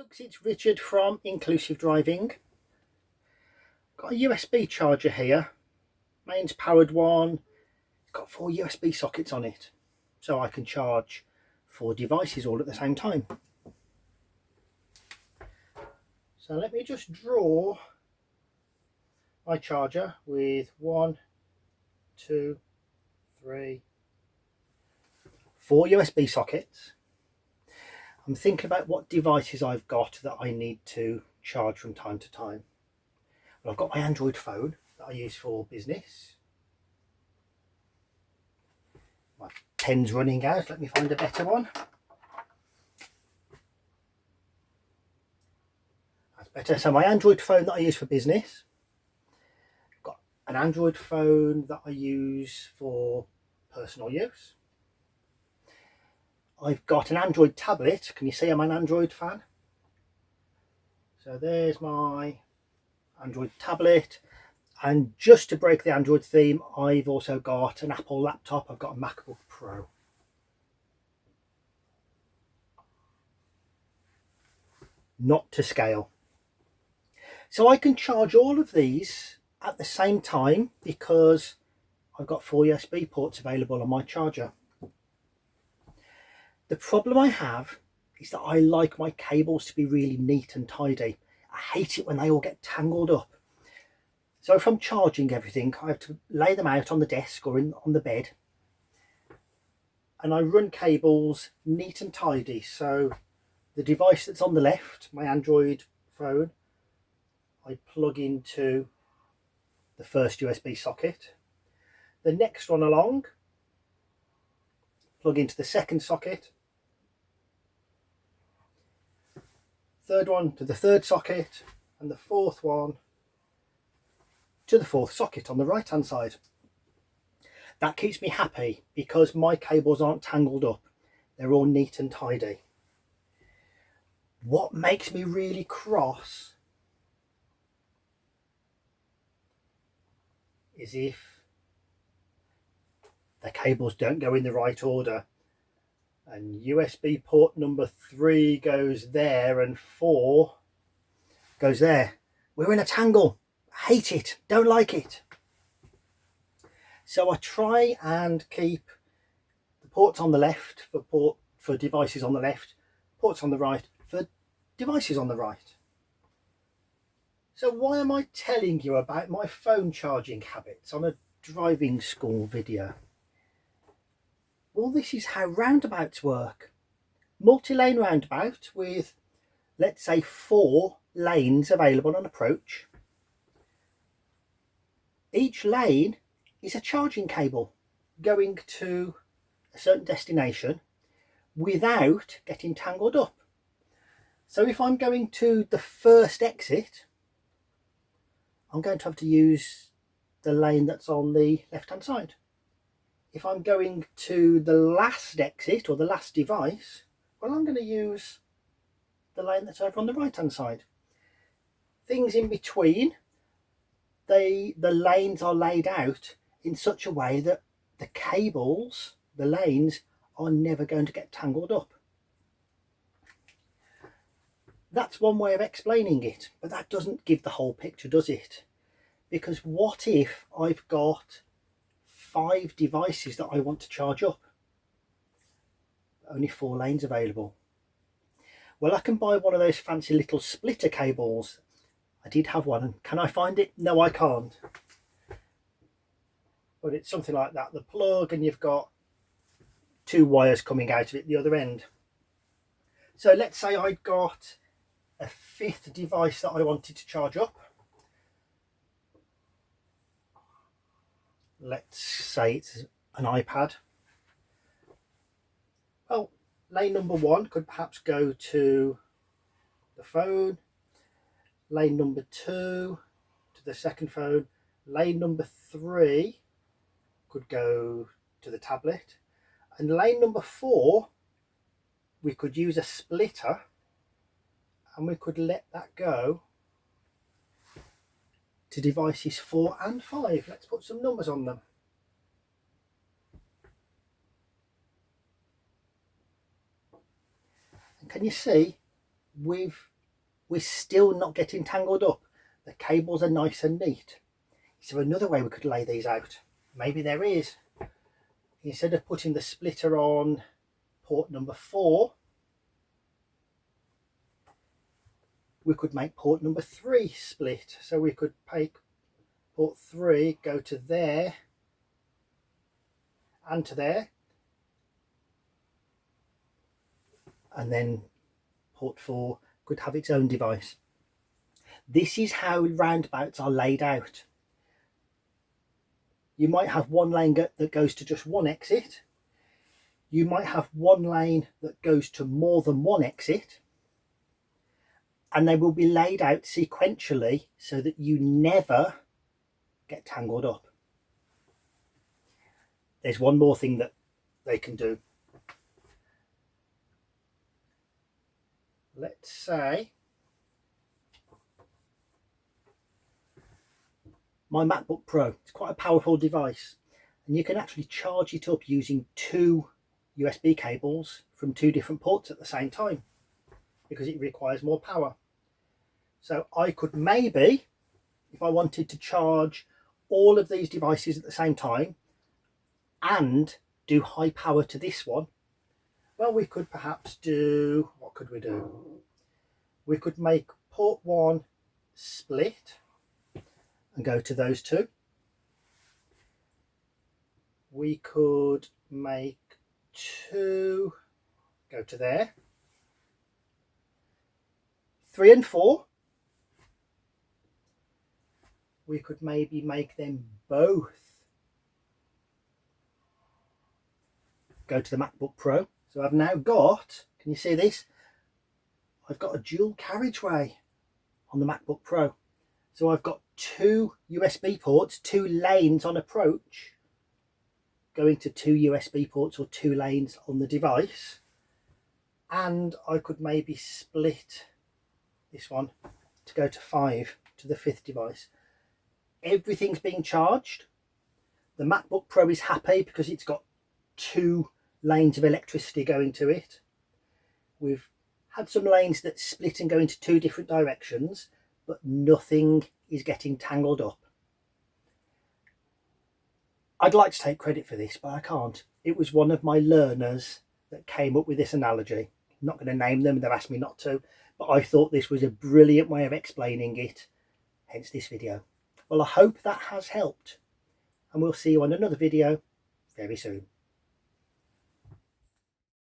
folks, it's Richard from Inclusive Driving. Got a USB charger here, mains powered one. It's got 4 USB sockets on it, so I can charge 4 devices all at the same time. So let me just draw my charger with 1, 2, 3, 4 USB sockets. I'm thinking about what devices I've got that I need to charge from time to time. Well, I've got my Android phone that I use for business. My pen's running out, let me find a better one. That's better. So my Android phone that I use for business. I've got an Android phone that I use for personal use. I've got an Android tablet. Can you see I'm an Android fan? So there's my Android tablet, and just to break the Android theme, I've also got an Apple laptop. I've got a MacBook Pro. Not to scale. So I can charge all of these at the same time because I've got 4 USB ports available on my charger. The problem I have is that I like my cables to be really neat and tidy. I hate it when they all get tangled up. So if I'm charging everything, I have to lay them out on the desk or on the bed. And I run cables neat and tidy. So the device that's on the left, my Android phone, I plug into the first USB socket. The next one along, plug into the second socket. Third one to the third socket, and the fourth one to the fourth socket on the right hand side. That keeps me happy because my cables aren't tangled up. They're all neat and tidy. What makes me really cross is if the cables don't go in the right order and USB port number 3 goes there and 4 goes there. We're in a tangle. I hate it, don't like it. So I try and keep the ports on the left for devices on the left, ports on the right for devices on the right. So why am I telling you about my phone charging habits on a driving school video? Well, this is how roundabouts work. Multi-lane roundabout with, let's say, 4 lanes available on approach. Each lane is a charging cable going to a certain destination without getting tangled up. So if I'm going to the first exit, I'm going to have to use the lane that's on the left hand side. If I'm going to the last exit or the last device, well, I'm going to use the lane that's over on the right hand side. Things in between, the lanes are laid out in such a way that the cables, the lanes, are never going to get tangled up. That's one way of explaining it, but that doesn't give the whole picture, does it? Because what if I've got 5 devices that I want to charge up? Only 4 lanes available. Well, I can buy one of those fancy little splitter cables. I did have one. Can I find it? No, I can't. But it's something like that. The plug, and you've got 2 wires coming out of it the other end. So let's say I got a 5th device that I wanted to charge up. Let's say it's an iPad. Well, lane number 1 could perhaps go to the phone. Lane number 2 to the second phone. Lane number 3 could go to the tablet. And lane number 4, we could use a splitter and we could let that go to devices 4 and 5. Let's put some numbers on them. And can you see, we've we're still not getting tangled up. The cables are nice and neat. Is there another way we could lay these out? Maybe there is. Instead of putting the splitter on port number 4, we could make port number 3 split. So we could take port 3, go to there and to there, and then port 4 could have its own device. This is how roundabouts are laid out. You might have one lane that goes to just one exit. You might have one lane that goes to more than one exit, and they will be laid out sequentially so that you never get tangled up. There's one more thing that they can do. Let's say my MacBook Pro. It's quite a powerful device, and you can actually charge it up using 2 USB cables from 2 different ports at the same time because it requires more power. So I could maybe, if I wanted to charge all of these devices at the same time and do high power to this one, well, we could perhaps do, what could we do? We could make port 1 split and go to those 2. We could make 2 go to there. 3 and 4, we could maybe make them both go to the MacBook Pro. So I've now got, can you see this? I've got a dual carriageway on the MacBook Pro. So I've got 2 USB ports, 2 lanes on approach, going to 2 USB ports or 2 lanes on the device. And I could maybe split this one to go to 5 to the 5th device. Everything's being charged. The MacBook Pro is happy because it's got 2 lanes of electricity going to it. We've had some lanes that split and go into 2 different directions, but nothing is getting tangled up. I'd like to take credit for this, but I can't. It was one of my learners that came up with this analogy. I'm not going to name them, they've asked me not to, but I thought this was a brilliant way of explaining it, hence this video. Well, I hope that has helped, and we'll see you on another video very soon.